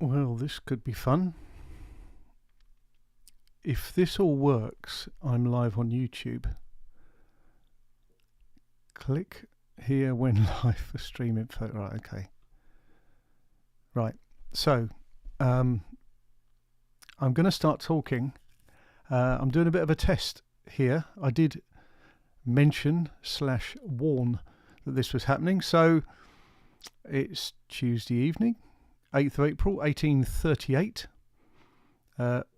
Well, this could be fun. If this all works, I'm live on YouTube. Click here when live for stream info. Right, okay. Right, so I'm going to start talking. I'm doing a bit of a test here. I did mention/warn that this was happening. So it's Tuesday evening, 8th of April, 1838.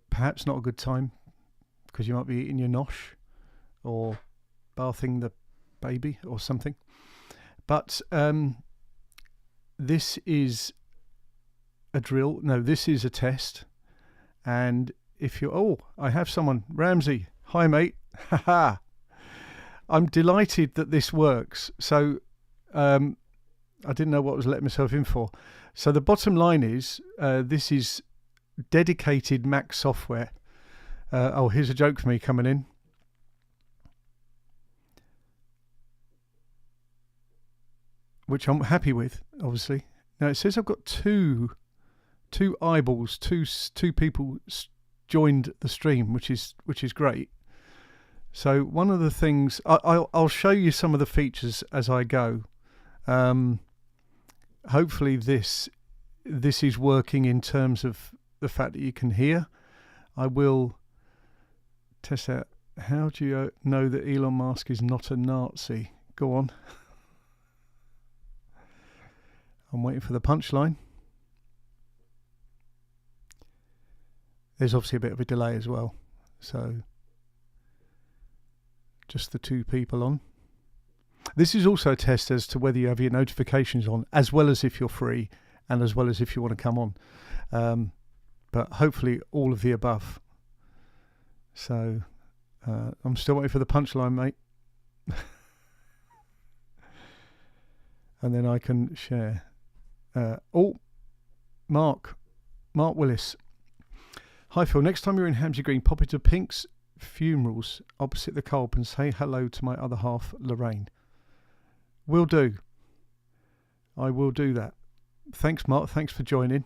Perhaps not a good time because you might be eating your nosh or bathing the baby or something. But this is a drill. No, this is a test. And if you're... Oh, I have someone. Ramsey. Hi, mate. Haha. I'm delighted that this works. So I didn't know what I was letting myself in for. So the bottom line is this is dedicated Mac software. Oh, here's a joke for me coming in. Which I'm happy with, obviously. Now it says I've got two eyeballs, two people joined the stream, which is great. So one of the things I'll show you some of the features as I go. Hopefully this is working in terms of the fact that you can hear. I will test out. How do you know that Elon Musk is not a Nazi? Go on. I'm waiting for the punchline. There's obviously a bit of a delay as well. So just the two people on. This is also a test as to whether you have your notifications on, as well as if you're free and as well as if you want to come on. But hopefully all of the above. So I'm still waiting for the punchline, mate. And then I can share. Mark Willis. Hi Phil, next time you're in Hamsey Green, pop into Pink's Funerals opposite the Culp and say hello to my other half, Lorraine. Will do. I will do that. Thanks, Mark. Thanks for joining.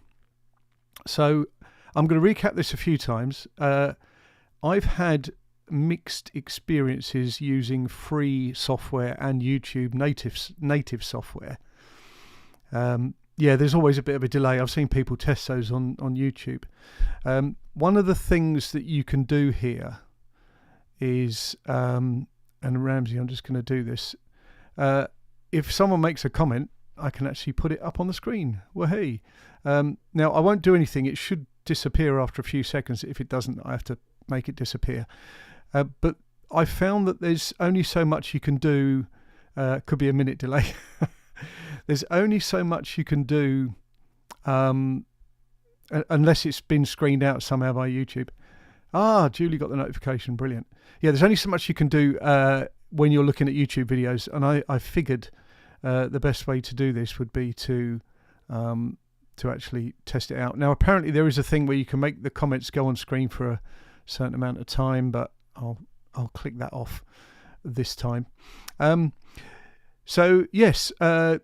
So I'm going to recap this a few times. I've had mixed experiences using free software and YouTube native software. Yeah, there's always a bit of a delay. I've seen people test those on YouTube. One of the things that you can do here is, and Ramsey, I'm just going to do this. If someone makes a comment, I can actually put it up on the screen. Well, hey. Now, I won't do anything. It should disappear after a few seconds. If it doesn't, I have to make it disappear. But I found that there's only so much you can do. Could be a minute delay. There's only so much you can do unless it's been screened out somehow by YouTube. Julie got the notification. Brilliant. Yeah, there's only so much you can do when you're looking at YouTube videos. And I figured the best way to do this would be to actually test it out. Now, apparently there is a thing where you can make the comments go on screen for a certain amount of time, but I'll click that off this time. So yes, we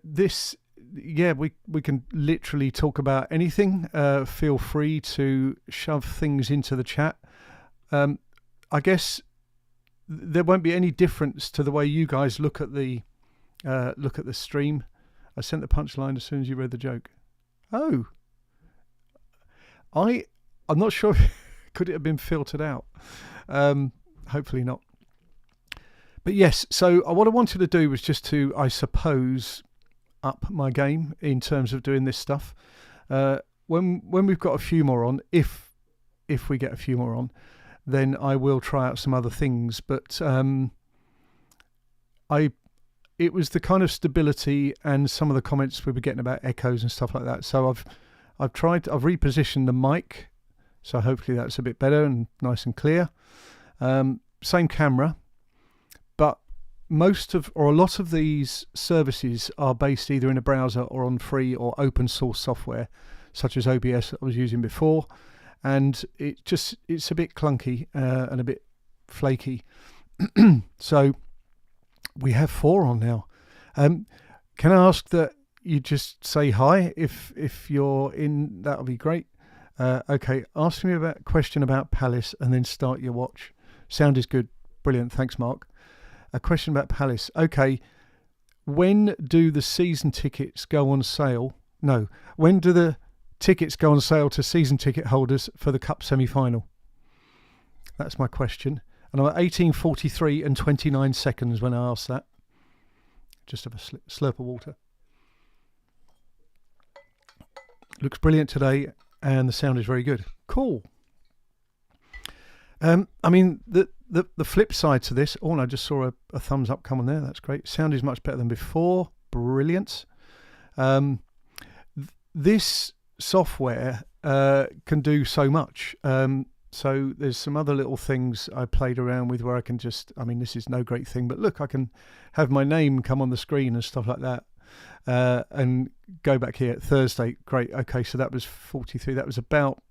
can literally talk about anything. Feel free to shove things into the chat. I guess there won't be any difference to the way you guys look at the stream. I sent the punchline as soon as you read the joke. Oh, I'm not sure. Could it have been filtered out? Hopefully not. But yes, so what I wanted to do was just to, I suppose, up my game in terms of doing this stuff. When we've got a few more on, if we get a few more on, then I will try out some other things. But it was the kind of stability and some of the comments we were getting about echoes and stuff like that. So I've repositioned the mic, so hopefully that's a bit better and nice and clear. Same camera. But a lot of these services are based either in a browser or on free or open source software, such as OBS that I was using before. And it's a bit clunky and a bit flaky. So we have 4 on now. Can I ask that you just say hi if you're in. That'll be great. Okay, ask me about question about Palace and then start your watch. Sound is good. Brilliant. Thanks, Mark. A question about Palace. Okay, when do the season tickets go on sale? No, when do the tickets go on sale to season ticket holders for the Cup semi-final? That's my question. And I'm at 18:43 and 29 seconds when I asked that. Just have a slurp of water. Looks brilliant today, and the sound is very good. Cool. I mean, the flip side to this. Oh, and I just saw a thumbs up come on there. That's great. Sound is much better than before. Brilliant. This software can do so much. So there's some other little things I played around with where I can just, I mean, this is no great thing, but look, I can have my name come on the screen and stuff like that. And go back here, Thursday. Great. Okay, so that was 43. That was about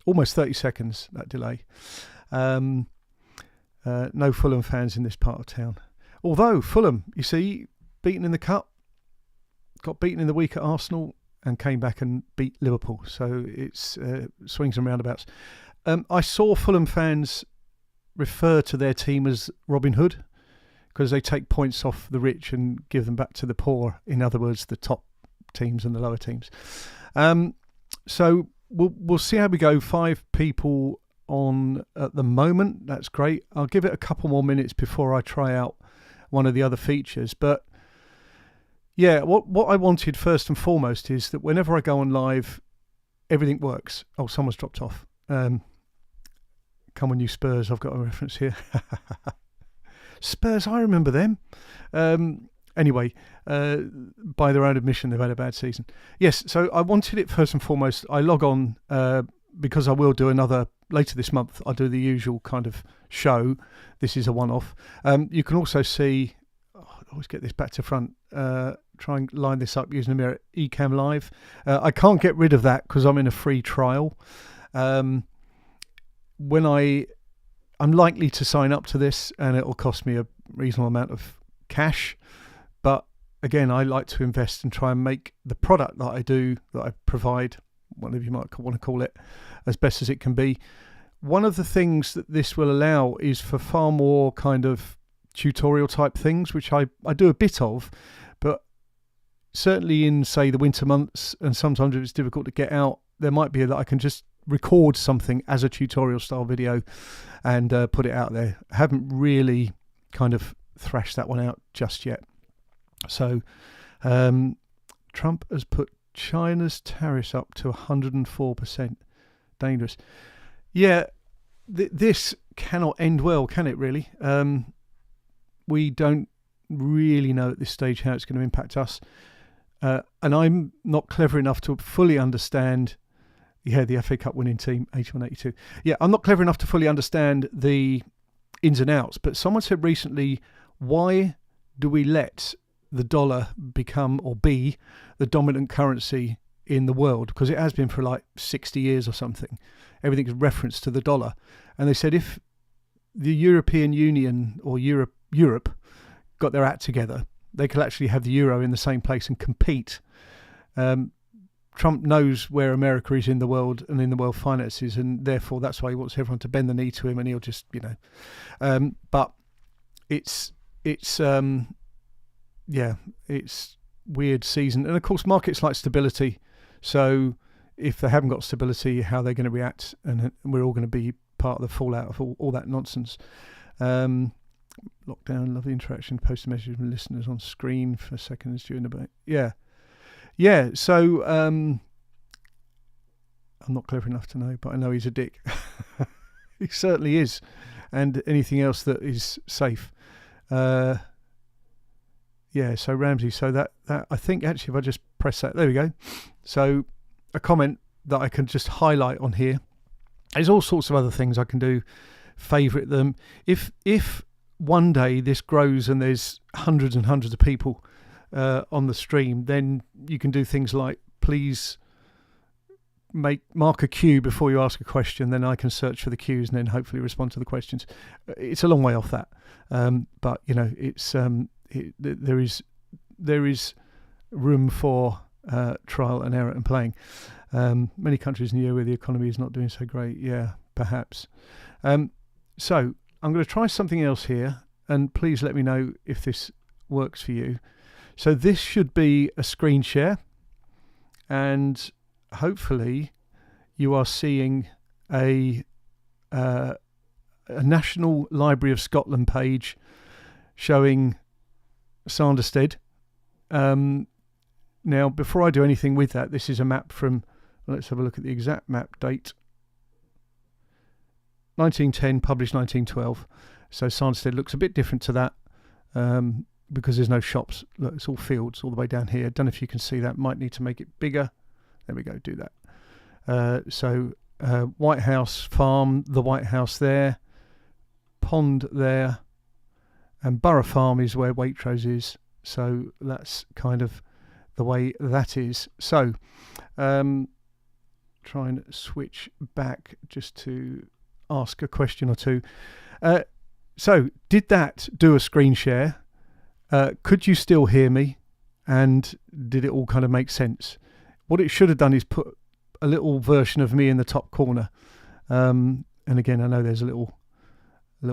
almost 30 seconds, that delay. No Fulham fans in this part of town. Although Fulham, you see, beaten in the Cup, got beaten in the week at Arsenal and came back and beat Liverpool. So it's swings and roundabouts. I saw Fulham fans refer to their team as Robin Hood because they take points off the rich and give them back to the poor. In other words, the top teams and the lower teams. So we'll see how we go. 5 people on at the moment. That's great. I'll give it a couple more minutes before I try out one of the other features. But yeah, what I wanted first and foremost is that whenever I go on live, everything works. Oh, someone's dropped off. Come on, you Spurs. I've got a reference here. Spurs, I remember them. Anyway, by their own admission, they've had a bad season. Yes, so I wanted it first and foremost. I log on because I will do another later this month. I'll do the usual kind of show. This is a one-off. You can also see, I always get this back to front, try and line this up using the mirror, Ecamm Live. I can't get rid of that because I'm in a free trial. When I'm likely to sign up to this and it'll cost me a reasonable amount of cash, but again, I like to invest and try and make the product that I do, that I provide, whatever you might want to call it, as best as it can be. One of the things that this will allow is for far more kind of tutorial type things, which I do a bit of, but certainly in, say, the winter months, and sometimes if it's difficult to get out, there might be that I can just record something as a tutorial style video and put it out there. I haven't really kind of thrashed that one out just yet. So Trump has put China's tariffs up to 104%. Dangerous. Yeah, this cannot end well, can it really? We don't really know at this stage how it's going to impact us. And I'm not clever enough to fully understand. Yeah, the FA Cup winning team, 81-82. Yeah, I'm not clever enough to fully understand the ins and outs, but someone said recently, why do we let the dollar become or be the dominant currency in the world? Because it has been for like 60 years or something. Everything's referenced to the dollar. And they said if the European Union or Europe got their act together, they could actually have the euro in the same place and compete. Trump knows where America is in the world and in the world finances, and therefore that's why he wants everyone to bend the knee to him, and he'll just, but it's weird season. And of course, markets like stability. So if they haven't got stability, how they're going to react, and we're all going to be part of the fallout of all that nonsense. Lockdown, lovely interaction, posted messages from listeners on screen for seconds during the break. Yeah, so I'm not clever enough to know, but I know he's a dick. He certainly is. And anything else that is safe. Yeah, so Ramsey, so that I think actually if I just press that, there we go. So a comment that I can just highlight on here. There's all sorts of other things I can do. Favourite them. If one day this grows and there's hundreds and hundreds of people on the stream, then you can do things like please mark a queue before you ask a question, then I can search for the queues and then hopefully respond to the questions. It's a long way off that, but it's there is room for trial and error and playing. Many countries in the year where the economy is not doing so great. Yeah, perhaps. So I'm going to try something else here, and please let me know if this works for you. So this should be a screen share, and hopefully you are seeing a National Library of Scotland page showing Sanderstead. Now, before I do anything with that, this is a map from, let's have a look at the exact map date. 1910, published 1912. So Sanderstead looks a bit different to that because there's no shops. Look, it's all fields all the way down here. Don't know if you can see that. Might need to make it bigger. There we go, do that. So White House Farm, the White House there, pond there, and Borough Farm is where Waitrose is. So that's kind of the way that is. So try and switch back just to ask a question or two. So did that do a screen share? Could you still hear me? And did it all kind of make sense? What it should have done is put a little version of me in the top corner. And again, I know there's a little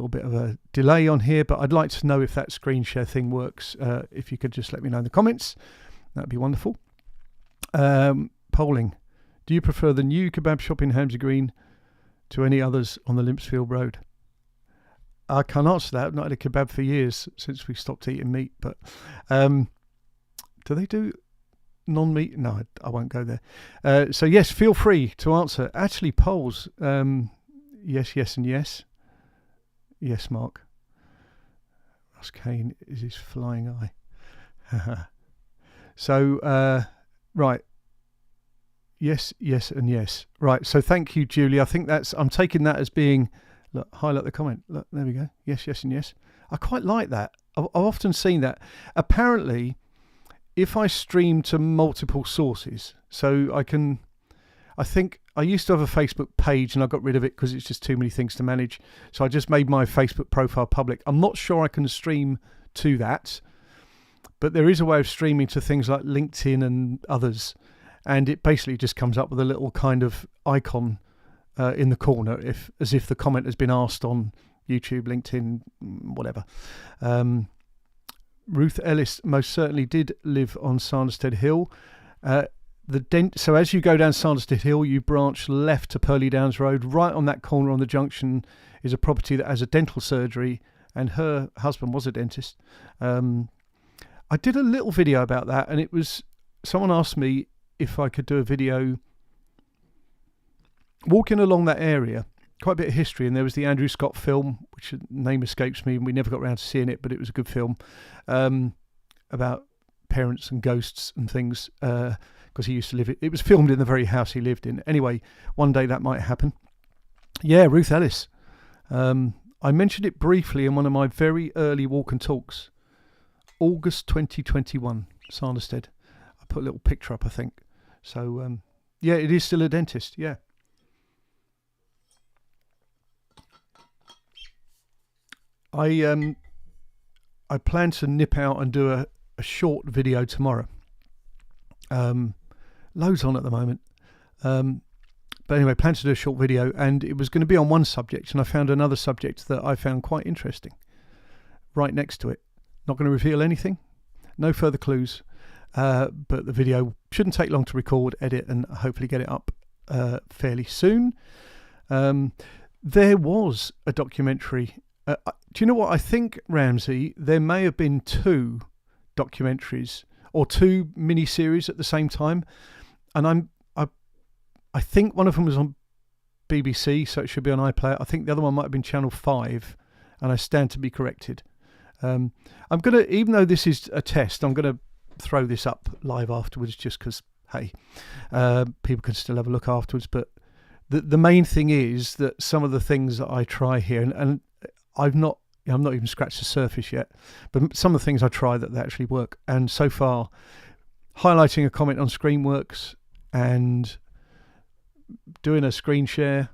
bit of a delay on here, but I'd like to know if that screen share thing works. If you could just let me know in the comments, that'd be wonderful. Polling. Do you prefer the new kebab shop in Hamsey Green to any others on the Limpsfield Road? I can't answer that. I've not had a kebab for years since we stopped eating meat. But do they do non-meat? No, I won't go there. So yes, feel free to answer. Actually, polls. Yes, yes, and yes. Yes, Mark. Ross Kane is his flying eye. So, right. Yes, yes, and yes. Right. So thank you, Julie. I think I'm taking that as being, look, highlight the comment. Look, there we go. Yes, yes, and yes. I quite like that. I've often seen that. Apparently, if I stream to multiple sources, so I think I used to have a Facebook page and I got rid of it because it's just too many things to manage. So I just made my Facebook profile public. I'm not sure I can stream to that, but there is a way of streaming to things like LinkedIn and others. And it basically just comes up with a little kind of icon in the corner, as if the comment has been asked on YouTube, LinkedIn, whatever. Ruth Ellis most certainly did live on Sanderstead Hill. So as you go down Sanderstead Hill, you branch left to Purley Downs Road. Right on that corner on the junction is a property that has a dental surgery, and her husband was a dentist. I did a little video about that, and it was, someone asked me if I could do a video walking along that area. Quite a bit of history, and there was the Andrew Scott film, which name escapes me, and we never got around to seeing it, but it was a good film about parents and ghosts and things, because he used to live it was filmed in the very house he lived in. Anyway, one day that might happen. Yeah, Ruth Ellis. I mentioned it briefly in one of my very early walk and talks, August 2021, Sanderstead. I put a little picture up, I think. So yeah, it is still a dentist. Yeah. I plan to nip out and do a short video tomorrow. Loads on at the moment. But anyway, plan to do a short video, and it was going to be on one subject, and I found another subject that I found quite interesting right next to it. Not going to reveal anything. No further clues. But the video shouldn't take long to record, edit, and hopefully get it up fairly soon. There was a documentary. Do you know what? I think, Ramsey, there may have been 2 documentaries or 2 mini-series at the same time. And I think one of them was on BBC, so it should be on iPlayer. I think the other one might have been Channel 5, and I stand to be corrected. I'm going to, even though this is a test, I'm going to throw this up live afterwards just because, hey, people can still have a look afterwards. But the main thing is that some of the things that I try here, and I'm not even scratched the surface yet, but some of the things I try that they actually work. And so far, highlighting a comment on screen works, and doing a screen share,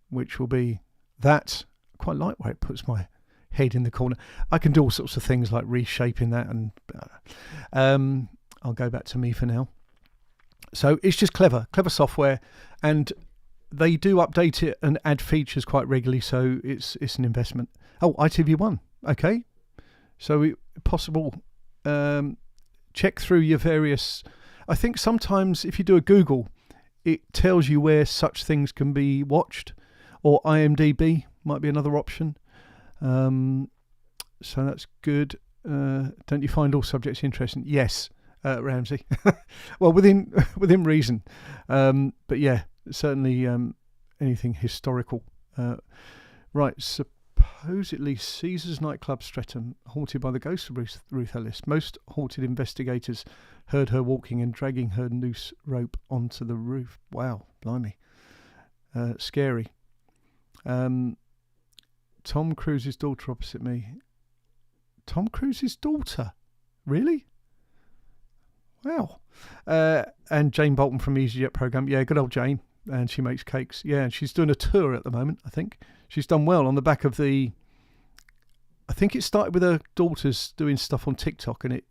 which will be that. I quite like where it puts my head in the corner. I can do all sorts of things like reshaping that, and I'll go back to me for now. So it's just clever software, and they do update it and add features quite regularly. So it's an investment. Oh, ITV1. Okay. So possible. Check through your various. I think sometimes if you do a Google, it tells you where such things can be watched, or IMDb might be another option. So that's good. Don't you find all subjects interesting? Yes, Ramsey. Well, within reason. But yeah, certainly anything historical. Right. Supposedly, Caesar's nightclub Streatham haunted by the ghost of Ruth Ellis. Most haunted investigators heard her walking and dragging her noose rope onto the roof. Wow, blimey. Scary. Tom Cruise's daughter opposite me. Tom Cruise's daughter? Really? Wow. And Jane Bolton from EasyJet Programme. Yeah, good old Jane. And she makes cakes. Yeah, and she's doing a tour at the moment, I think. She's done well on the back of I think it started with her daughters doing stuff on TikTok, and it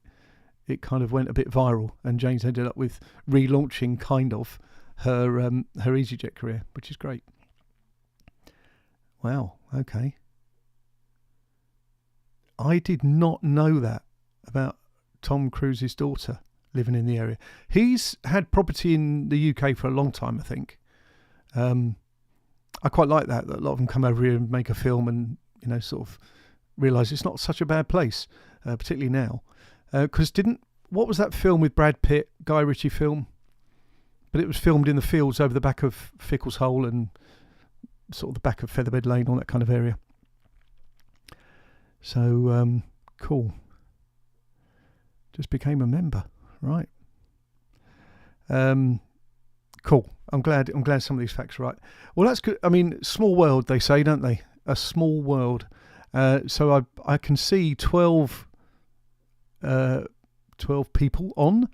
kind of went a bit viral, and Jane's ended up with relaunching kind of her EasyJet career, which is great. Wow, okay. I did not know that about Tom Cruise's daughter living in the area. He's had property in the UK for a long time, I think. I quite like that a lot of them come over here and make a film and, sort of realise it's not such a bad place, particularly now. Because what was that film with Brad Pitt, Guy Ritchie film? But it was filmed in the fields over the back of Fickle's Hole and sort of the back of Featherbed Lane, all that kind of area. So, cool. Just became a member, right. Cool. I'm glad some of these facts are right. Well, that's good. I mean, small world, they say, don't they? A small world. So I can see 12 people on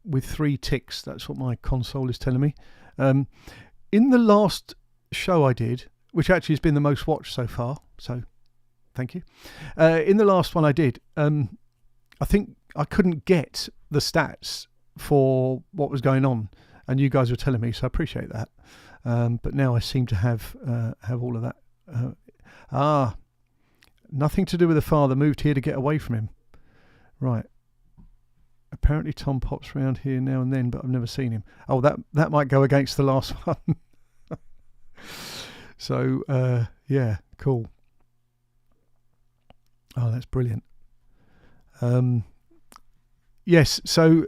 with 3 ticks. That's what my console is telling me. In the last show I did, which actually has been the most watched so far, so thank you. In the last one I did, I think I couldn't get the stats for what was going on, and you guys were telling me, so I appreciate that. But now I seem to have all of that. Nothing to do with the father. Moved here to get away from him. Right. Apparently Tom pops around here now and then, but I've never seen him. Oh, that might go against the last one. So, yeah, cool. Oh, that's brilliant. Yes, so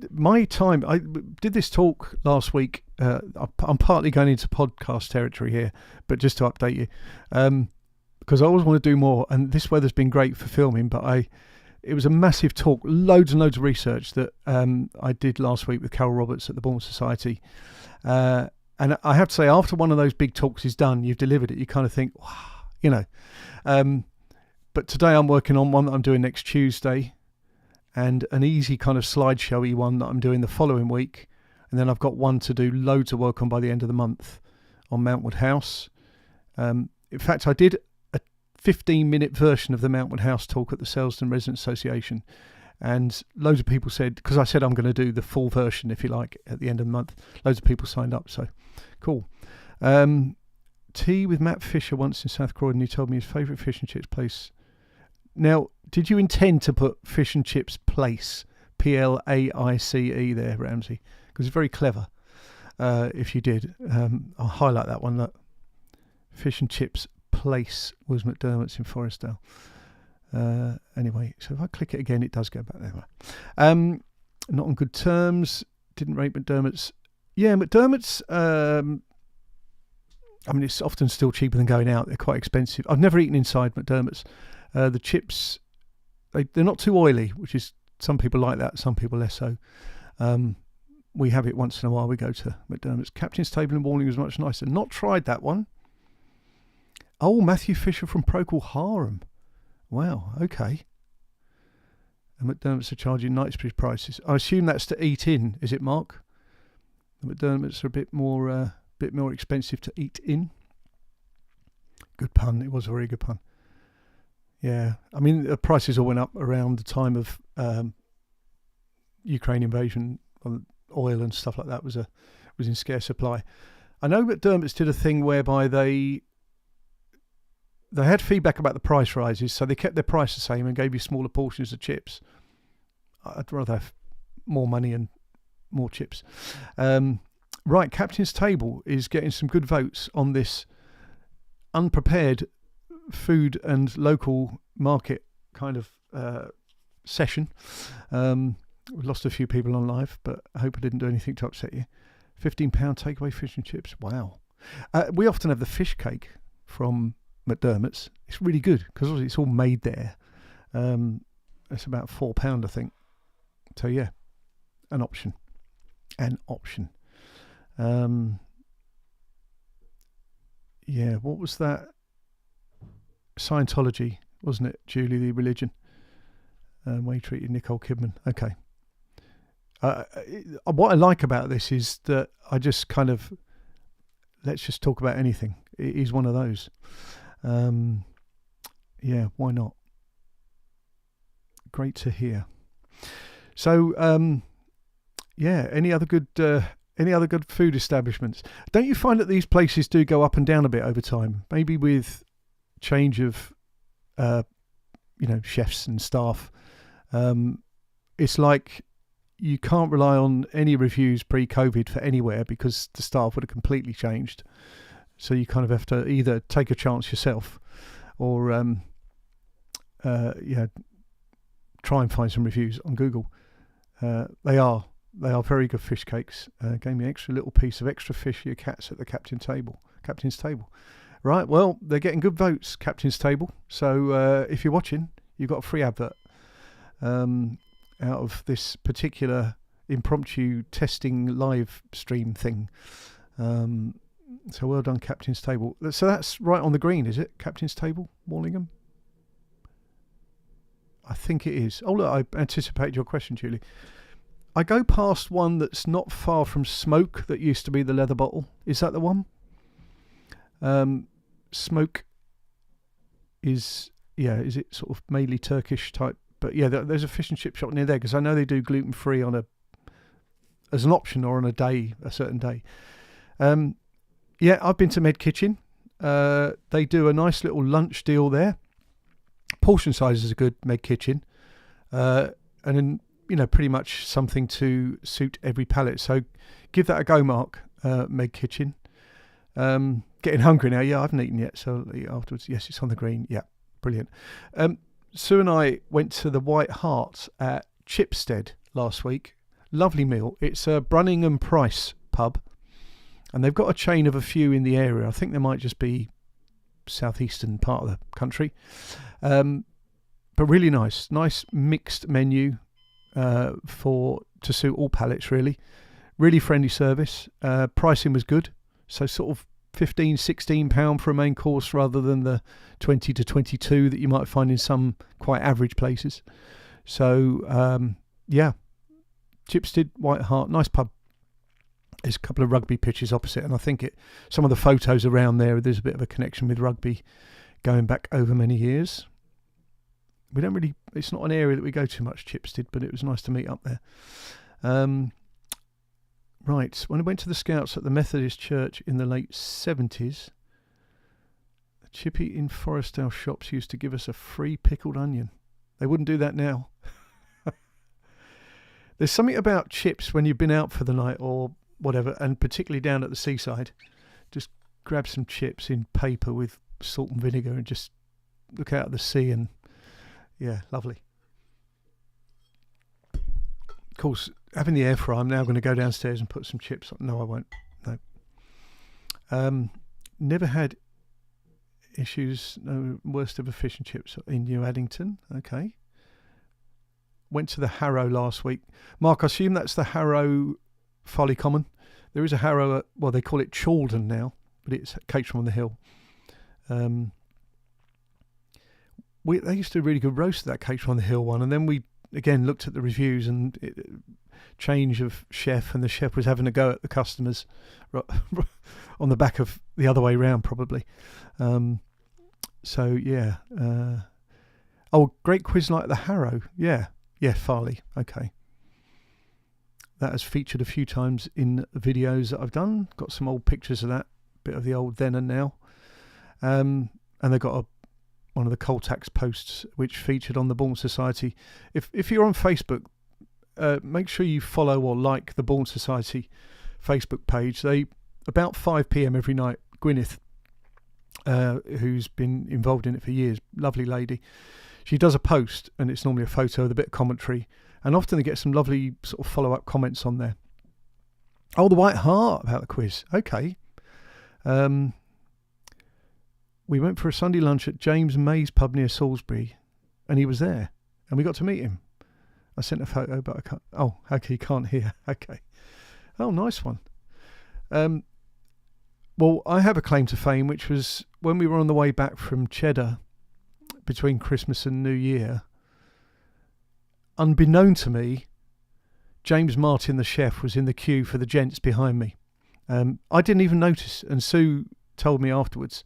my time, I did this talk last week. I'm partly going into podcast territory here, but just to update you, because I always want to do more, and this weather's been great for filming, but it was a massive talk, loads and loads of research that I did last week with Carol Roberts at the Bournemouth Society. And I have to say, after one of those big talks is done, you've delivered it, you kind of think, wow, but today I'm working on one that I'm doing next Tuesday, and an easy kind of slideshowy one that I'm doing the following week. And then I've got one to do loads of work on by the end of the month on Mountwood House. In fact, I did a 15-minute version of the Mountwood House talk at the Selsdon Residents Association. And loads of people said, because I said I'm going to do the full version, if you like, at the end of the month. Loads of people signed up, so cool. Tea with Matt Fisher once in South Croydon. He told me his favourite fish and chips place. Now, did you intend to put fish and chips place, Plaice there, Ramsey? Because it's very clever. If you did, I'll highlight that one. Look, fish and chips place was McDermott's in Forestdale. Anyway, so if I click it again, it does go back there. Not on good terms. Didn't rate McDermott's. Yeah, McDermott's. I mean, it's often still cheaper than going out. They're quite expensive. I've never eaten inside McDermott's. The chips, they're not too oily, which is, some people like that, some people less so. We have it once in a while. We go to McDermott's. Captain's Table in Warning was much nicer. Not tried that one. Oh, Matthew Fisher from Procol Harum. Wow, okay. And McDermott's are charging Knightsbridge prices. I assume that's to eat in, is it, Mark? The McDermott's are a bit more expensive to eat in. Good pun. It was a very good pun. Yeah, I mean, the prices all went up around the time of Ukraine invasion, oil and stuff like that was in scarce supply. I know McDermott's did a thing whereby they had feedback about the price rises, so they kept their price the same and gave you smaller portions of chips. I'd rather have more money and more chips. Right, Captain's Table is getting some good votes on this unprepared food and local market kind of session. We lost a few people on live, but I hope I didn't do anything to upset you. £15 takeaway fish and chips. Wow. We often have the fish cake from McDermott's. It's really good because it's all made there. It's about £4, I think. So yeah, an option. Yeah, what was that? Scientology, wasn't it? Julie, the religion. Way you treated Nicole Kidman. Okay. What I like about this is that I just kind of, let's just talk about anything. It is one of those. Yeah, why not? Great to hear. So, yeah, any other good food establishments? Don't you find that these places do go up and down a bit over time? Maybe with change of, chefs and staff. It's like you can't rely on any reviews pre-COVID for anywhere because the staff would have completely changed. So you kind of have to either take a chance yourself or, try and find some reviews on Google. They are very good fish cakes. Gave me an extra little piece of extra fish for your cats at the Captain's Table. Right, well, they're getting good votes, Captain's Table. So if you're watching, you've got a free advert out of this particular impromptu testing live stream thing. So well done, Captain's Table. So that's right on the green, is it? Captain's Table, Morningham? I think it is. Oh, look, I anticipated your question, Julie. I go past one that's not far from Smoke that used to be the leather bottle. Is that the one? Smoke is it sort of mainly Turkish type? But yeah, there's a fish and chip shop near there because I know they do gluten-free as an option or on a certain day. Yeah, I've been to Med Kitchen. They do a nice little lunch deal there. Portion sizes are good, Med Kitchen. And then, pretty much something to suit every palate. So give that a go, Mark, Med Kitchen. Getting hungry now. Yeah, I haven't eaten yet, so I'll eat afterwards. Yes, it's on the green. Yeah, brilliant. Sue and I went to the White Hart at Chipstead last week. Lovely meal. It's a Brunning and Price pub, and they've got a chain of a few in the area. I think they might just be southeastern part of the country, but really nice mixed menu to suit all palates. Really friendly service. Pricing was good, so sort of £15-16 for a main course rather than the 20 to 22 that you might find in some quite average places. So yeah, Chipstead, White Hart, nice pub. There's a couple of rugby pitches opposite, and I think some of the photos around there's a bit of a connection with rugby going back over many years. It's not an area that we go to much, Chipstead, but it was nice to meet up there. Right, when I went to the Scouts at the Methodist Church in the late 70s, the Chippy in Forestdale shops used to give us a free pickled onion. They wouldn't do that now. There's something about chips when you've been out for the night or whatever, and particularly down at the seaside. Just grab some chips in paper with salt and vinegar and just look out at the sea, and yeah, lovely. Of course, having the air fryer, I'm now going to go downstairs and put some chips on. No, I won't. No. Never had issues. No, worst ever fish and chips in New Addington. Okay. Went to the Harrow last week. Mark, I assume that's the Harrow Farley Common. There is a Harrow at, they call it Chaldon now, but it's Caterham on the Hill. They used to do a really good roast of that Caterham on the Hill one, and then we again looked at the reviews and change of chef, and the chef was having a go at the customers on the back of the other way round probably. So yeah. Great quiz night at the Harrow. Yeah, Farley. Okay. that has featured a few times in videos that I've done. Got some old pictures of that, bit of the old then and now. And they've got one of the Coltax posts which featured on the Bourne Society. If you're on Facebook, make sure you follow or like the Bourne Society Facebook page. They, about 5 p.m. every night, Gwyneth, who's been involved in it for years, lovely lady, she does a post, and it's normally a photo with a bit of commentary, and often they get some lovely sort of follow-up comments on there. Oh, the White Hart about the quiz. Okay. We went for a Sunday lunch at James May's pub near Salisbury, and he was there, and we got to meet him. I sent a photo, but I can't. Oh, okay, you can't hear. Okay. Oh, nice one. Well, I have a claim to fame, which was when we were on the way back from Cheddar between Christmas and New Year. Unbeknown to me, James Martin, the chef, was in the queue for the gents behind me. I didn't even notice, and Sue told me afterwards.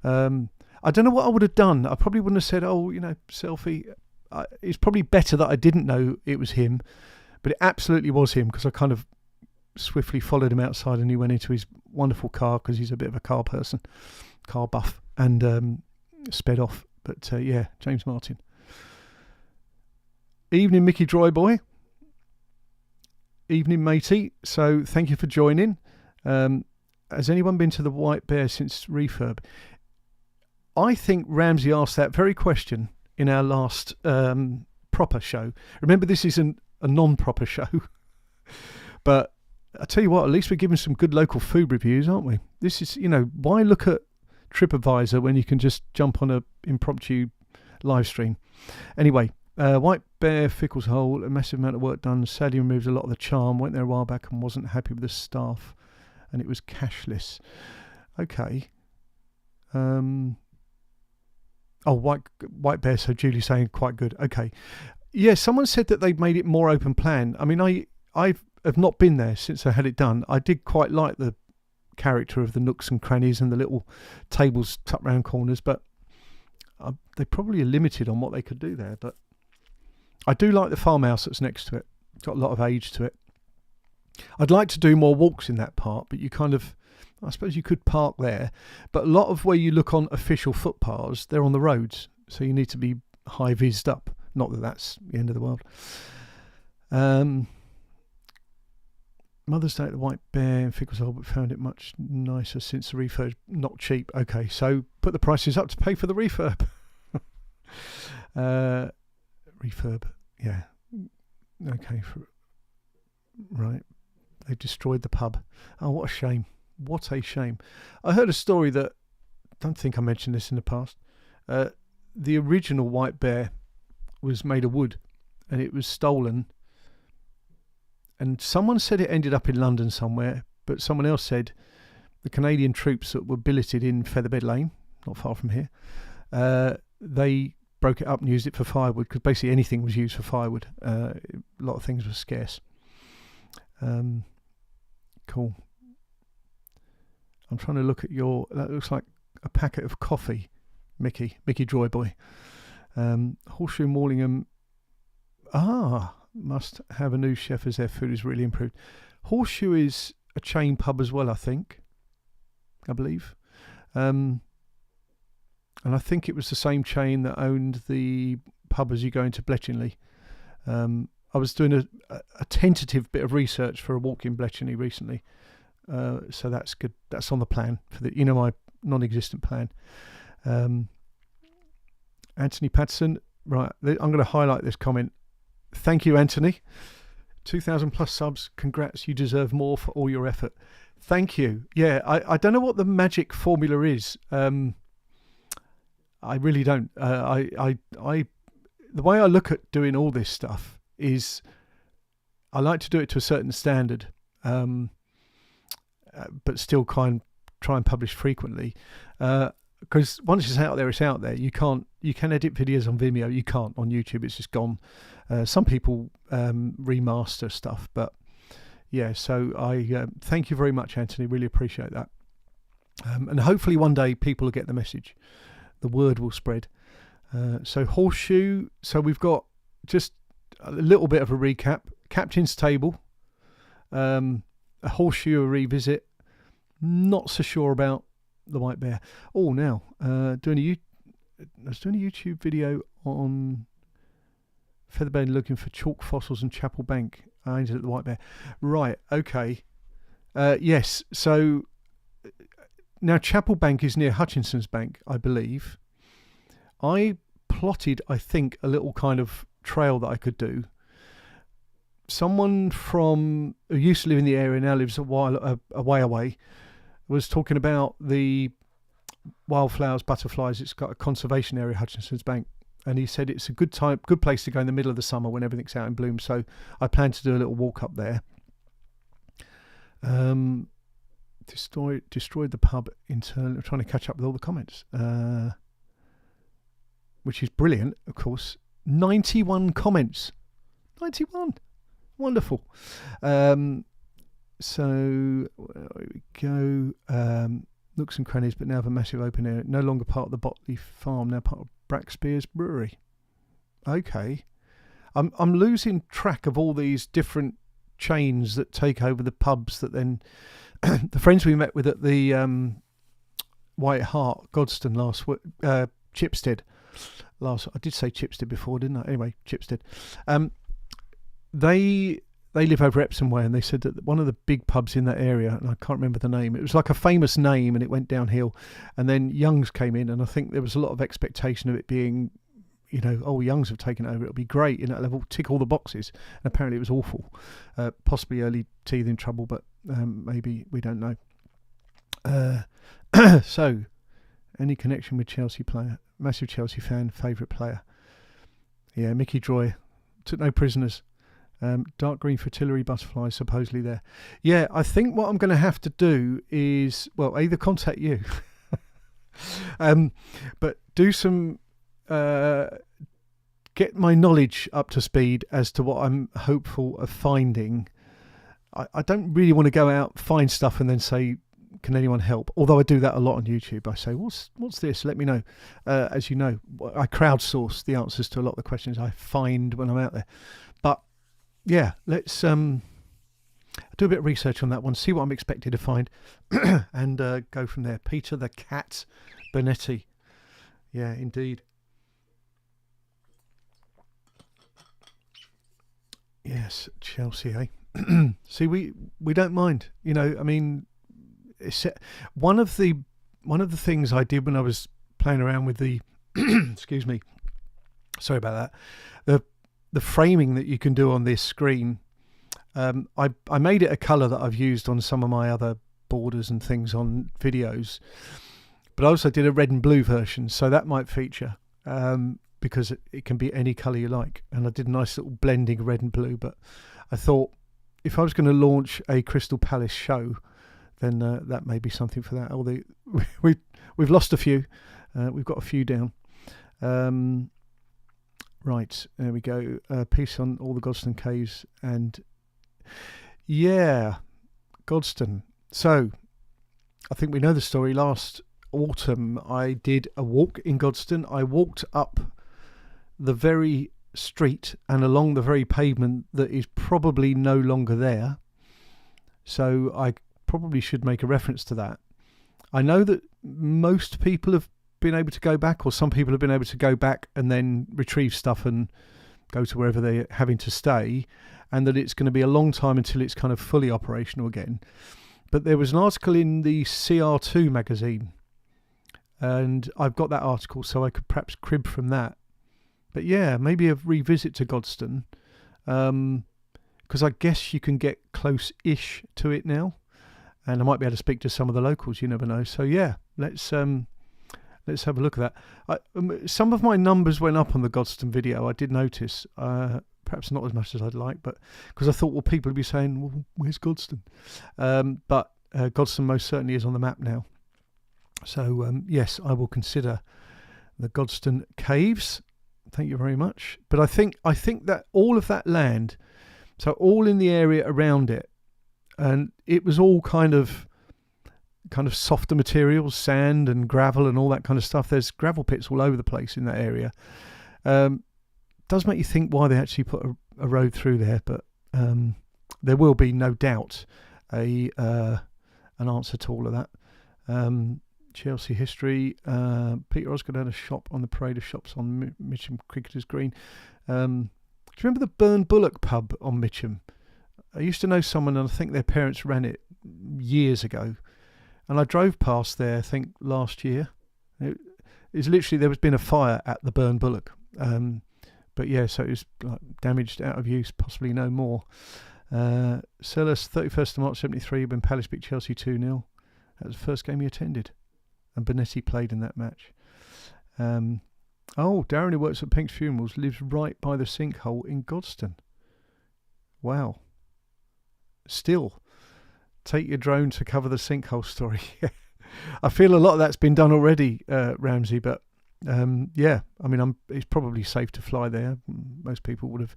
I don't know what I would have done. I probably wouldn't have said, oh, selfie. It's probably better that I didn't know it was him, but it absolutely was him, because I kind of swiftly followed him outside, and he went into his wonderful car, because he's a bit of a car person, car buff, and sped off. But yeah, James Martin. Evening, Mickey Dryboy. Evening, matey. So thank you for joining. Has anyone been to the White Bear since refurb? I think Ramsey asked that very question in our last proper show. Remember, this isn't a non-proper show. But I tell you what, at least we're giving some good local food reviews, aren't we? This is, why look at TripAdvisor when you can just jump on a impromptu live stream? Anyway, White Bear, Fickle's Hole, a massive amount of work done. Sadly removes a lot of the charm. Went there a while back and wasn't happy with the staff, and it was cashless. Okay. Oh, White Bear, so Julie's saying quite good. Okay. Yeah, someone said that they made it more open plan. I mean, I have not been there since I had it done. I did quite like the character of the nooks and crannies and the little tables tucked round corners, but they probably are limited on what they could do there. But I do like the farmhouse that's next to it. It's got a lot of age to it. I'd like to do more walks in that part, but I suppose you could park there. But a lot of where you look on official footpaths, they're on the roads, so you need to be high-vised up. Not that that's the end of the world. Mother's Day at the White Bear in Fickle's Hole, but found it much nicer since the refurb. Not cheap. Okay, so put the prices up to pay for the refurb. Refurb, yeah. Okay, right. They destroyed the pub. Oh, what a shame. What a shame. I heard a story that, I don't think I mentioned this in the past. The original White Bear was made of wood, and it was stolen. And someone said it ended up in London somewhere, but someone else said the Canadian troops that were billeted in Featherbed Lane, not far from here, they broke it up and used it for firewood, because basically anything was used for firewood. A lot of things were scarce. Cool. I'm trying to look at that looks like a packet of coffee, Mickey Dryboy. Horseshoe Morlingham. Must have a new chef as their food is really improved. Horseshoe is a chain pub as well, I believe. And I think it was the same chain that owned the pub as you go into Bletchingley. I was doing a tentative bit of research for a walk in Bletchingley recently. So that's good. That's on the plan for my non-existent plan. Anthony Patterson. Right. I'm going to highlight this comment. Thank you, Anthony. 2,000 plus subs. Congrats. You deserve more for all your effort. Thank you. Yeah, I don't know what the magic formula is. I really don't. The way I look at doing all this stuff is I like to do it to a certain standard, but still try and publish frequently. Because once it's out there, it's out there. You can edit videos on Vimeo. You can't on YouTube. It's just gone. Some people remaster stuff, but yeah. So I thank you very much, Anthony. Really appreciate that. And hopefully one day people will get the message. The word will spread. So Horseshoe. So we've got just a little bit of a recap. Captain's Table, A horseshoe a revisit. Not so sure about the white bear. Oh, now I was doing a YouTube video on Featherbed looking for chalk fossils and Chapel Bank. I ended at the white bear. Right. Okay. Yes. So now Chapel Bank is near Hutchinson's Bank, I believe. I plotted, I think, a little kind of trail that I could do. Someone who used to live in the area, now lives a way away, was talking about the wildflowers, butterflies. It's got a conservation area, Hutchinson's Bank, and he said it's a good place to go in the middle of the summer when everything's out in bloom. So I plan to do a little walk up there. Destroyed the pub internally. I'm trying to catch up with all the comments, which is brilliant, of course. 91 comments. 91. Wonderful. So where we go. Nooks and crannies, but now have a massive open area. No longer part of the Botley Farm, now part of Brackspears Brewery. Okay. I'm losing track of all these different chains that take over the pubs that then the friends we met with at the White Hart, Godstone Chipstead last. I did say Chipstead before, didn't I? Anyway, Chipstead. They live over Epsom Way, and they said that one of the big pubs in that area, and I can't remember the name, it was like a famous name and it went downhill. And then Young's came in, and I think there was a lot of expectation of it being, Young's have taken over, it'll be great in that level, tick all the boxes. And apparently it was awful. Possibly early teething trouble, but maybe, we don't know. So, any connection with Chelsea player? Massive Chelsea fan, favourite player. Yeah, Mickey Droy. Took no prisoners. Dark green fritillary butterflies supposedly there. Yeah, I think what I'm going to have to do is, either contact you, but do some, get my knowledge up to speed as to what I'm hopeful of finding. I don't really want to go out, find stuff and then say, can anyone help? Although I do that a lot on YouTube. I say, what's this? Let me know. As you know, I crowdsource the answers to a lot of the questions I find when I'm out there. But yeah, let's do a bit of research on that one, see what I'm expected to find, and go from there. Peter the Cat Bonetti. Yeah, indeed. Yes, Chelsea, eh? See, we don't mind. I mean, it's one of the things I did when I was playing around with the excuse me, sorry about that, the framing that you can do on this screen. I made it a colour that I've used on some of my other borders and things on videos, but I also did a red and blue version, so that might feature, because it can be any colour you like. And I did a nice little blending of red and blue, but I thought if I was going to launch a Crystal Palace show, then that may be something for that. Although we've lost a few, we've got a few down. Right, there we go. Piece on all the Godstone caves, and yeah, Godstone. So I think we know the story. Last autumn I did a walk in Godstone. I walked up the very street and along the very pavement that is probably no longer there. So I probably should make a reference to that. I know that most people have been able to go back, or some people have been able to go back and then retrieve stuff and go to wherever they're having to stay, and that it's going to be a long time until it's kind of fully operational again. But there was an article in the CR2 magazine, and I've got that article, so I could perhaps crib from that. But yeah, maybe a revisit to Godstone, because I guess you can get close-ish to it now, and I might be able to speak to some of the locals. You never know. So yeah, let's have a look at that. Some of my numbers went up on the Godstone video. I did notice, perhaps not as much as I'd like, but because I thought, people would be saying, well, where's Godstone? But Godstone most certainly is on the map now. So yes, I will consider the Godstone caves. Thank you very much. But I think that all of that land, so all in the area around it, and it was all kind of softer materials, sand and gravel and all that kind of stuff. There's gravel pits all over the place in that area. Does make you think why they actually put a road through there, but there will be no doubt an answer to all of that. Chelsea history. Peter Osgood had a shop on the parade of shops on Mitcham Cricketers Green. Do you remember the Burn Bullock pub on Mitcham? I used to know someone, and I think their parents ran it years ago. And I drove past there, I think, last year. It was literally, there was been a fire at the Burn Bullock. But yeah, so it was like damaged, out of use, possibly no more. Sellers, 31st of March 73, when Palace beat Chelsea 2-0. That was the first game he attended. And Bonetti played in that match. Darren, who works at Pink's Funerals, lives right by the sinkhole in Godstone. Wow. Still, take your drone to cover the sinkhole story. I feel a lot of that's been done already, Ramsey, but yeah, I mean, it's probably safe to fly there. Most people would have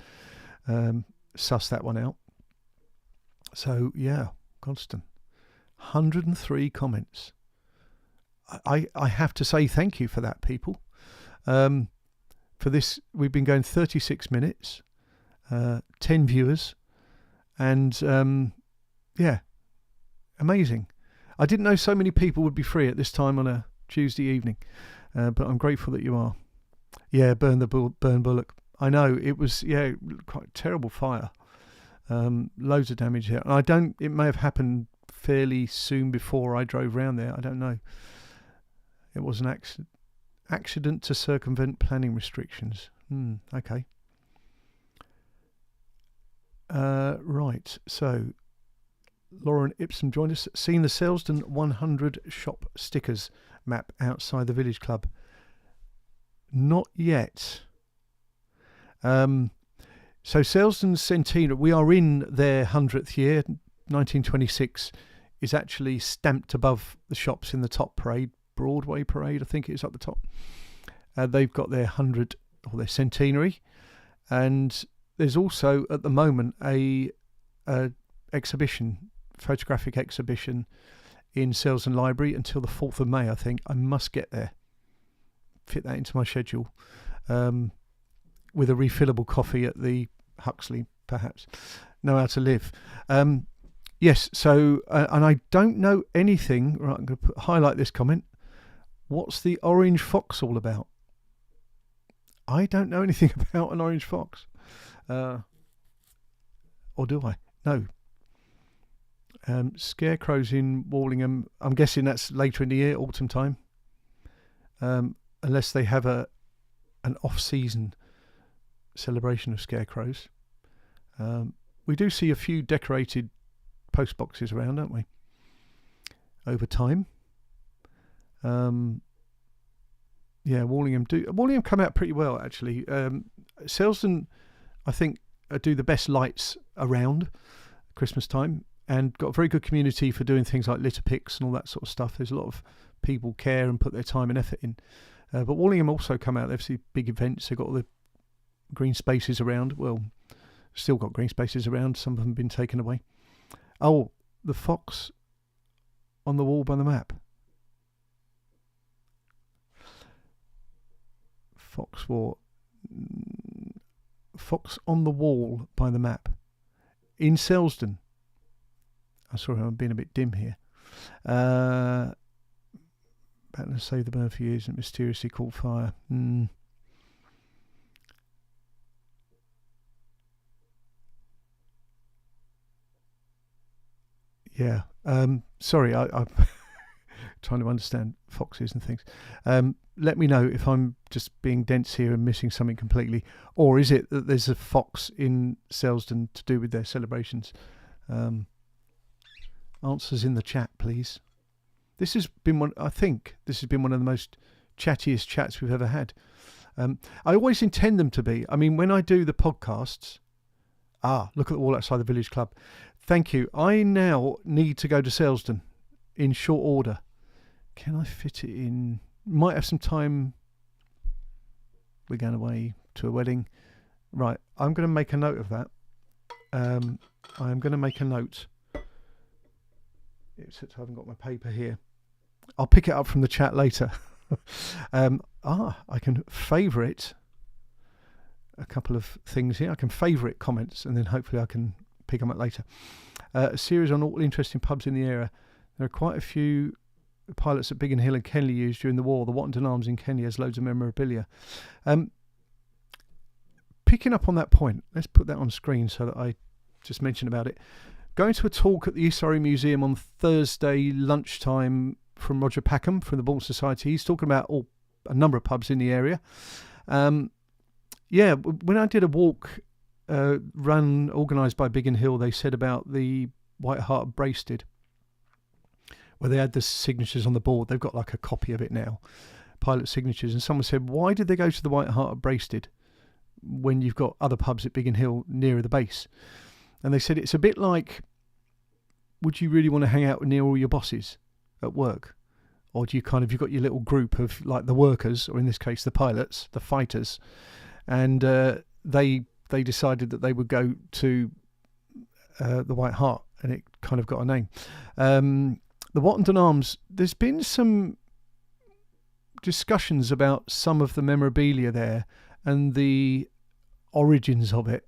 sussed that one out. So, yeah, Godstone. 103 comments. I have to say thank you for that, people. For this, we've been going 36 minutes, 10 viewers, and yeah, amazing. I didn't know so many people would be free at this time on a Tuesday evening, but I'm grateful that you are. Yeah, Burn Bullock. I know, it was, quite a terrible fire. Loads of damage here. And it may have happened fairly soon before I drove round there. I don't know. It was an accident to circumvent planning restrictions. Okay. Right, so Lauren Ipsum joined us. Seen the Selsdon 100 shop stickers map outside the Village Club? Not yet. So Selsdon's centenary, we are in their 100th year. 1926 is actually stamped above the shops in the top parade, Broadway parade, I think it is up the top. They've got their 100 or their centenary, and there's also at the moment a exhibition, photographic exhibition in Selsdon Library until the 4th of May, I think. I must get there, fit that into my schedule, with a refillable coffee at the Huxley, perhaps. Know how to live. Yes, so, and I don't know anything, right, I'm going to highlight this comment. What's the orange fox all about? I don't know anything about an orange fox. Or do I? No. Scarecrows in Wallingham, I'm guessing that's later in the year, autumn time. Unless they have an off-season celebration of scarecrows. We do see a few decorated post boxes around, don't we? Over time. Yeah, Wallingham come out pretty well, actually. Selsdon, I think, do the best lights around Christmas time, and got a very good community for doing things like litter picks and all that sort of stuff. There's a lot of people care and put their time and effort in. But Wallingham also come out. They've seen big events. They've got all the green spaces around. Well, still got green spaces around. Some of them have been taken away. Oh, the fox on the wall by the map. Fox on the wall by the map in Selsdon. I'm sorry, I'm being a bit dim here. About to save the bird for years and mysteriously caught fire. Yeah. Sorry, I'm trying to understand foxes and things. Let me know if I'm just being dense here and missing something completely, or is it that there's a fox in Selsdon to do with their celebrations? Answers in the chat, please. This has been one of the most chattiest chats we've ever had. I always intend them to be. I mean, when I do the podcasts, look at the wall outside the Village Club. Thank you. I now need to go to Selsdon in short order. Can I fit it in? Might have some time. We're going away to a wedding. Right, I'm going to make a note of that. I'm going to make a note. Except I haven't got my paper here. I'll pick it up from the chat later. I can favourite a couple of things here. I can favourite comments, and then hopefully I can pick them up later. A series on all interesting pubs in the area. There are quite a few pilots that Biggin Hill and Kenley used during the war. The Wattenden Arms in Kenley has loads of memorabilia. Picking up on that point, let's put that on screen so that I just mention about it. Going to a talk at the East Surrey Museum on Thursday lunchtime from Roger Packham from the Bourne Society. He's talking about a number of pubs in the area. When I did a walk run organised by Biggin Hill, they said about the White Hart of Braisted, where they had the signatures on the board. They've got like a copy of it now, pilot signatures. And someone said, why did they go to the White Hart of Braisted when you've got other pubs at Biggin Hill nearer the base? And they said it's a bit like, would you really want to hang out near all your bosses at work? Or do you you've got your little group of like the workers, or in this case the pilots, the fighters, and they decided that they would go to the White Hart, and it kind of got a name. The Wattenden Arms, there's been some discussions about some of the memorabilia there and the origins of it.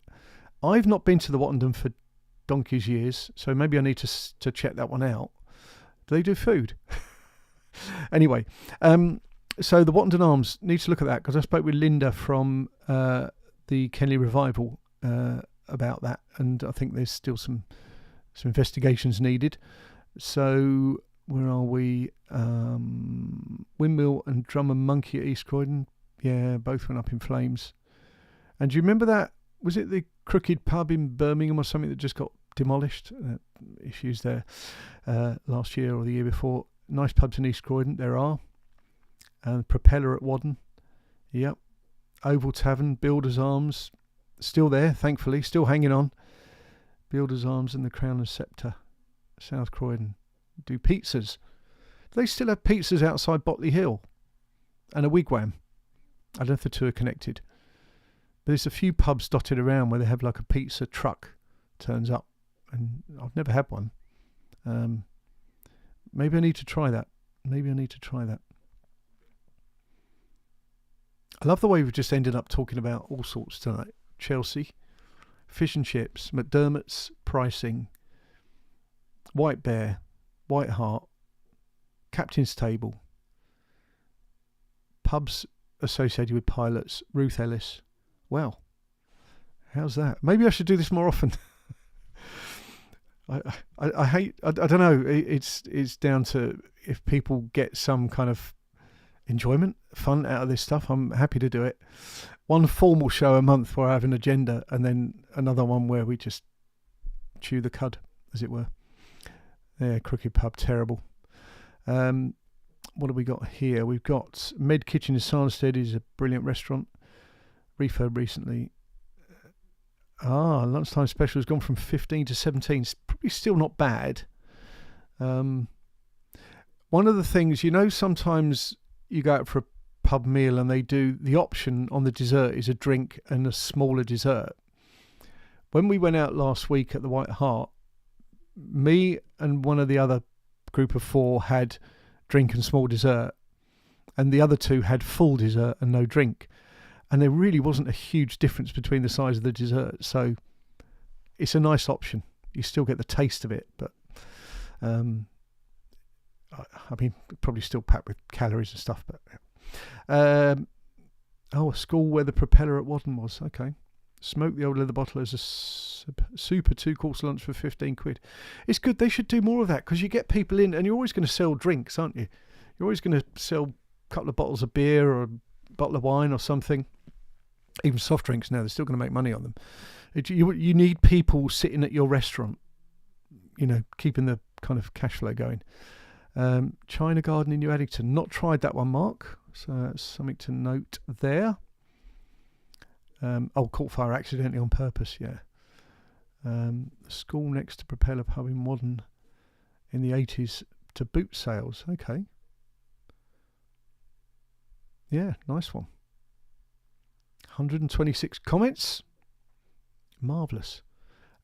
I've not been to the Wattenden for donkey's years, so maybe I need to check that one out. Do they do food? Anyway, so the Wattenden Arms, need to look at that, because I spoke with Linda from the Kenley Revival about that, and I think there's still some investigations needed. So where are we? Windmill and Drum and Monkey at East Croydon. Yeah, both went up in flames. And do you remember that? Was it the Crooked Pub in Birmingham or something that just got demolished? Issues there last year or the year before. Nice pubs in East Croydon, there are. And Propeller at Wadden. Yep. Oval Tavern, Builder's Arms, still there, thankfully, still hanging on. Builder's Arms and the Crown and Sceptre, South Croydon. Do pizzas. Do they still have pizzas outside Botley Hill? And a wigwam. I don't know if the two are connected. But there's a few pubs dotted around where they have like a pizza truck turns up. And I've never had one. Maybe I need to try that. I love the way we've just ended up talking about all sorts tonight. Chelsea, fish and chips, McDermott's, pricing, White Bear, White Hart, Captain's Table, pubs associated with pilots, Ruth Ellis. Well, how's that? Maybe I should do this more often. I hate, I don't know, it's down to if people get some kind of enjoyment, fun out of this stuff. I'm happy to do it. One formal show a month where I have an agenda, and then another one where we just chew the cud, as it were. Yeah, Crooked Pub, terrible. What have we got here? We've got Med Kitchen in Sarnstead, is a brilliant restaurant. Refurb recently. Lunchtime special has gone from 15 to 17. It's probably still not bad. One of the things, sometimes you go out for a pub meal and they do the option on the dessert is a drink and a smaller dessert. When we went out last week at the White Hart, me and one of the other group of 4 had drink and small dessert, and the other 2 had full dessert and no drink. And there really wasn't a huge difference between the size of the dessert. So it's a nice option. You still get the taste of it, but probably still packed with calories and stuff. But a school where the Propeller at Wadden was. Okay. Smoke the old leather bottle as a super 2-course lunch for 15 quid. It's good. They should do more of that, because you get people in, and you're always going to sell drinks, aren't you? You're always going to sell a couple of bottles of beer or a bottle of wine or something. Even soft drinks now, they're still going to make money on them. You need people sitting at your restaurant, keeping the kind of cash flow going. China Garden in New Addington. Not tried that one, Mark. So that's something to note there. Caught fire accidentally on purpose, yeah. School next to Propeller Pub in Wadden in the 80s to boot sales. Okay. Yeah, nice one. 126 comments. Marvellous.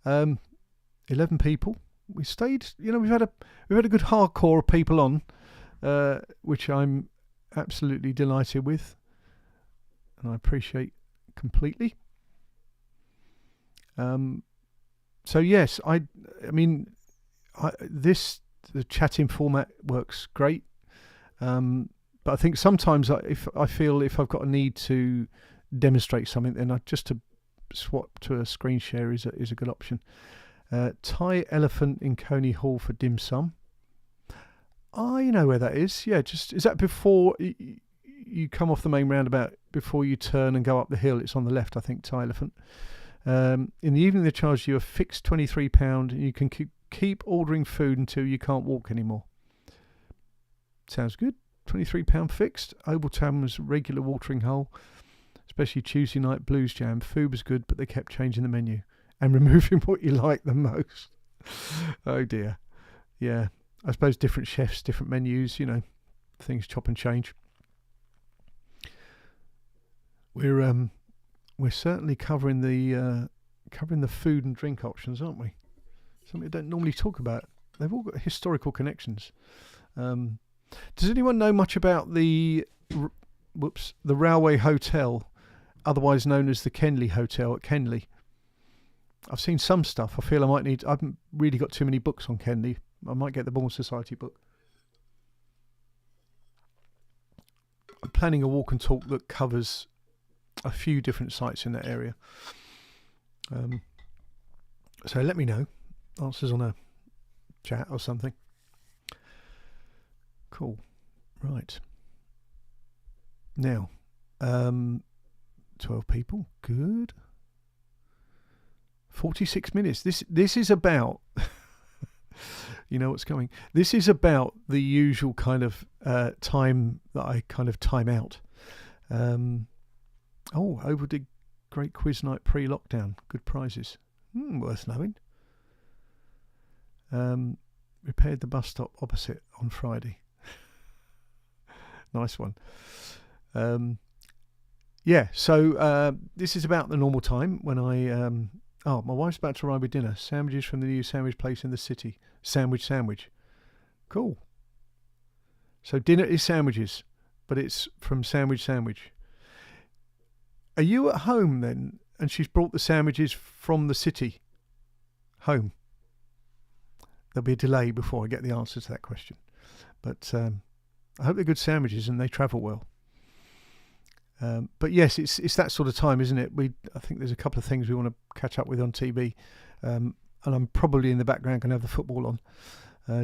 11 people. We stayed, we've had a good hardcore of people on, which I'm absolutely delighted with, and I appreciate completely. So yes, I mean, the chatting format works great. But I think sometimes if I've got a need to demonstrate something, then just to swap to a screen share is a good option. Thai Elephant in Coney Hall for dim sum. You know where that is. Yeah, is that before you come off the main roundabout, before you turn and go up the hill? It's on the left, I think, Thai Elephant. In the evening they charge you a fixed £23 and you can keep ordering food until you can't walk anymore. Sounds good. £23 fixed. Oval Tavern's regular watering hole, especially Tuesday night blues jam. Food was good, but they kept changing the menu and removing what you like the most. Oh dear. Yeah, I suppose different chefs, different menus, things chop and change. We're certainly covering the food and drink options, aren't we? Something we don't normally talk about. They've all got historical connections. Does anyone know much about the Railway Hotel, otherwise known as the Kenley Hotel at Kenley? I've seen some stuff. I haven't really got too many books on Kenley. I might get the Bourne Society book. I'm planning a walk and talk that covers a few different sites in that area. So let me know. Answers on a chat or something. Cool. Right. Now, 12 people. Good. 46 minutes. This is about... you know what's coming. This is about the usual kind of time that I kind of time out. Oval did great quiz night pre-lockdown. Good prizes. Worth knowing. Repaired the bus stop opposite on Friday. Nice one. So this is about the normal time when I... my wife's about to arrive with dinner. Sandwiches from the new sandwich place in the city. Sandwich. Cool. So dinner is sandwiches, but it's from Sandwich. Are you at home then? And she's brought the sandwiches from the city home. There'll be a delay before I get the answer to that question. But I hope they're good sandwiches and they travel well. But yes, it's that sort of time, isn't it? I think there's a couple of things we want to catch up with on TV. And I'm probably in the background going to have the football on.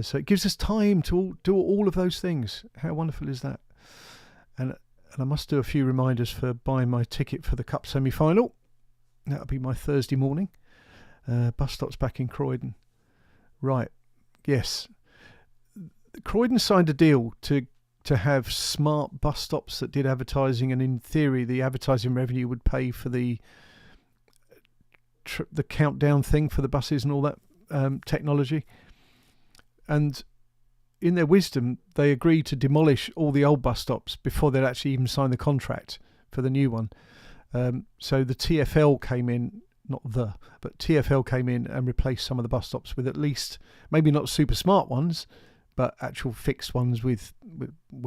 So it gives us time to do all of those things. How wonderful is that? And I must do a few reminders for buying my ticket for the Cup semi-final. That'll be my Thursday morning. Bus stops back in Croydon. Right. Yes. Croydon signed a deal to have smart bus stops that did advertising, and in theory the advertising revenue would pay for the countdown thing for the buses and all that technology. And in their wisdom, they agreed to demolish all the old bus stops before they'd actually even sign the contract for the new one. So the TfL came in, but TfL came in and replaced some of the bus stops with at least, maybe not super smart ones, but actual fixed ones were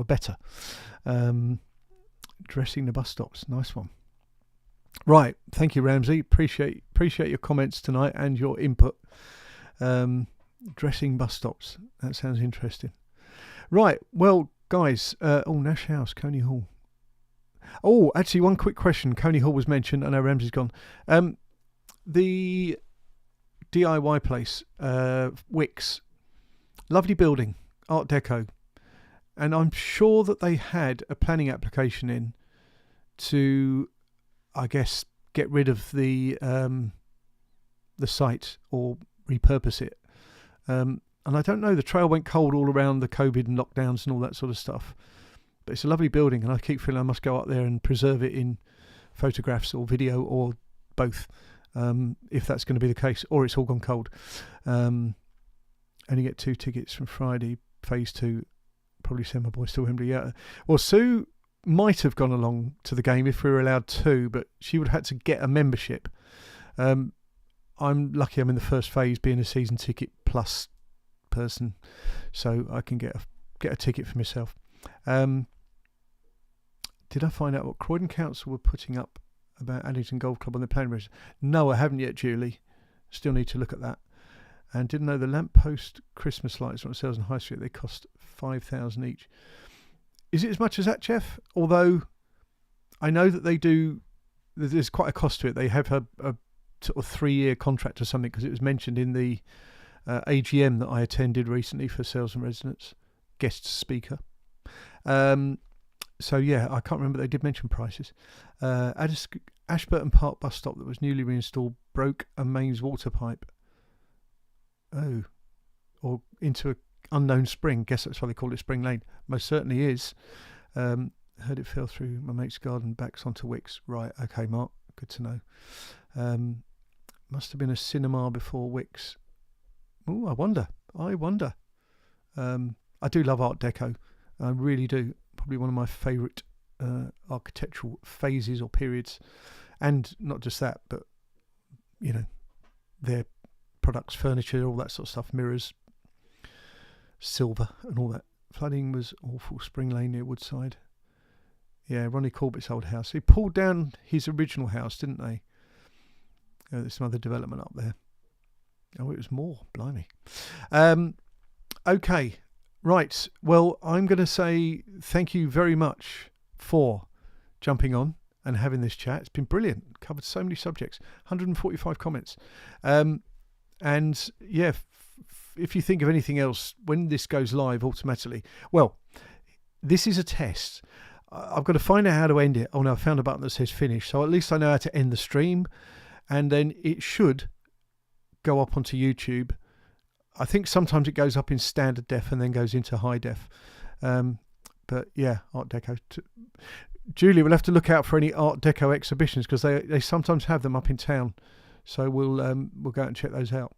better. Dressing the bus stops, nice one. Right, thank you, Ramsey. Appreciate your comments tonight and your input. Dressing bus stops, that sounds interesting. Right, well, guys, Nash House, Coney Hall. Oh, actually, one quick question. Coney Hall was mentioned. I know Ramsey's gone. The DIY place, Wicks, lovely building, Art Deco, and I'm sure that they had a planning application in to, I guess, get rid of the site or repurpose it. And I don't know, the trail went cold all around the COVID and lockdowns and all that sort of stuff. But it's a lovely building, and I keep feeling I must go up there and preserve it in photographs or video or both, if that's going to be the case, or it's all gone cold. And you get 2 tickets from Friday, phase 2. Probably send my boys to Wembley. Yeah. Well, Sue might have gone along to the game if we were allowed to, but she would have had to get a membership. I'm lucky I'm in the first phase, being a season ticket plus person, so I can get a ticket for myself. Did I find out what Croydon Council were putting up about Addington Golf Club on the planning register? No, I haven't yet, Julie. Still need to look at that. And didn't know the lamppost Christmas lights on sales on High Street, they cost 5,000 each. Is it as much as that, Jeff? Although I know that they do, there's quite a cost to it. They have a sort of 3-year contract or something, because it was mentioned in the AGM that I attended recently for Sales and Residents, guest speaker. So yeah, I can't remember. They did mention prices. Ashburton Park bus stop that was newly reinstalled broke a mains water pipe. Oh, or into an unknown spring. Guess that's why they call it Spring Lane. Most certainly is. Heard it fell through my mate's garden, backs onto Wicks. Right, okay, Mark. Good to know. Must have been a cinema before Wicks. Oh, I wonder. I do love Art Deco. I really do. Probably one of my favourite architectural phases or periods. And not just that, but, you know, their products, furniture, all that sort of stuff, mirrors, silver and all that. Flooding was awful. Spring Lane near Woodside. Yeah, Ronnie Corbett's old house. He pulled down his original house, didn't they? There's some other development up there. Oh, it was more. Blimey. Okay. Right. Well, I'm going to say thank you very much for jumping on and having this chat. It's been brilliant. Covered so many subjects. 145 comments. And yeah, if you think of anything else when this goes live automatically, well, this is a test. I've got to find out how to end it. Oh no, I found a button that says finish. So at least I know how to end the stream, and then it should go up onto YouTube. I think sometimes it goes up in standard def and then goes into high def. But yeah, Art Deco. Julie, we'll have to look out for any Art Deco exhibitions, because they sometimes have them up in town. So we'll go out and check those out.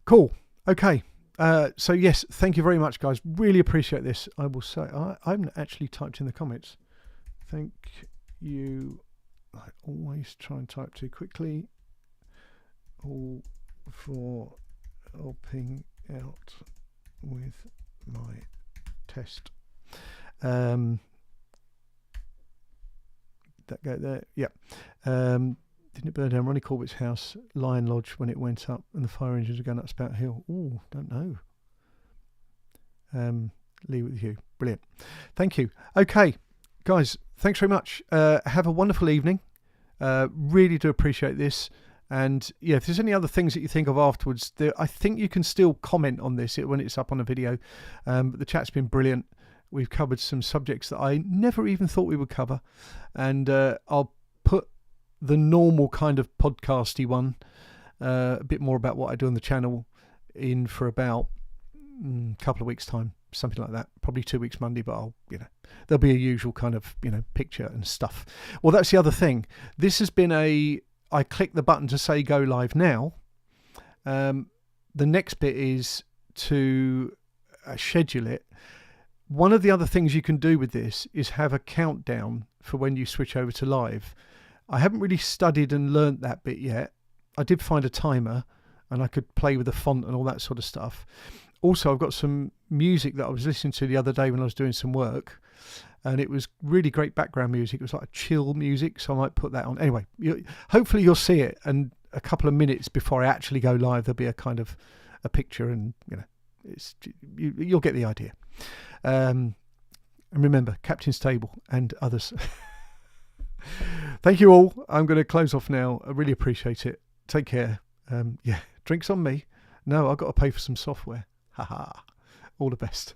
Cool. Okay. So yes, thank you very much, guys. Really appreciate this. I will say I haven't actually typed in the comments. Thank you. I always try and type too quickly. All for helping out with my test. That go there. Yeah. Didn't it burn down Ronnie Corbett's house, Lion Lodge, when it went up and the fire engines were going up Spout Hill? Oh, don't know. Leave it with you. Brilliant. Thank you. Okay, guys, thanks very much. Have a wonderful evening. Really do appreciate this. And yeah, if there's any other things that you think of afterwards, I think you can still comment on this when it's up on a video. But the chat's been brilliant. We've covered some subjects that I never even thought we would cover. And I'll put the normal kind of podcasty one, a bit more about what I do on the channel, in for about a couple of weeks' time, something like that. Probably 2 weeks Monday, but there'll be a usual kind of, picture and stuff. Well, that's the other thing. This has been I click the button to say go live now. The next bit is to schedule it. One of the other things you can do with this is have a countdown for when you switch over to live. I haven't really studied and learnt that bit yet. I did find a timer and I could play with the font and all that sort of stuff. Also, I've got some music that I was listening to the other day when I was doing some work, and it was really great background music. It was like a chill music, so I might put that on. Anyway, hopefully you'll see it, and a couple of minutes before I actually go live, there'll be a kind of a picture, and you'll get the idea. And remember, Captain's Table and others. Thank you all. I'm going to close off now. I really appreciate it. Take care. Drinks on me. No, I've got to pay for some software. Haha. All the best.